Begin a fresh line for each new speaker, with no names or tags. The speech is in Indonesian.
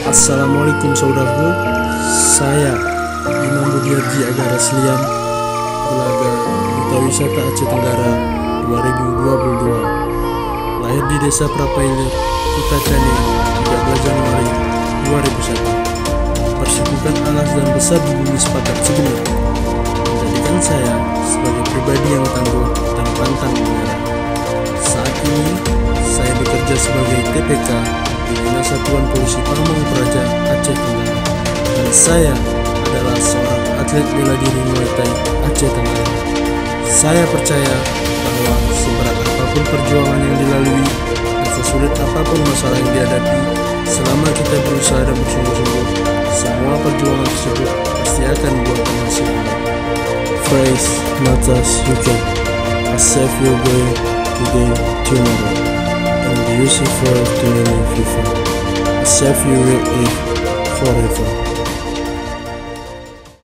Assalamualaikum saudaraku, saya Imam Budiarji Agara Selian, Pelaga Duta Wisata Aceh Tenggara 2022. Lahir di Desa Prapailer, Kutacani, 13 Januari 2001. Persikukan alas dan besar di bumi sepakat sebenarnya, menjadikan saya sebagai pribadi yang tangguh dan pantang menyerah. Saat ini, saya bekerja sebagai TPK di Dinas Satuan Polisi Pamong Praja Aceh Tenggara, dan saya adalah seorang atlet bela diri Muay Thai Aceh Tenggara. Saya percaya bahwa seberat apapun perjuangan yang dilalui dan sesulit apapun masalah yang dihadapi, selama kita berusaha dan bersungguh-sungguh, semua perjuangan tersebut pasti akan membuahkan hasil. Phrase matters you can accept your going today tomorrow, and use it for to name FIFA. Accept you will live forever.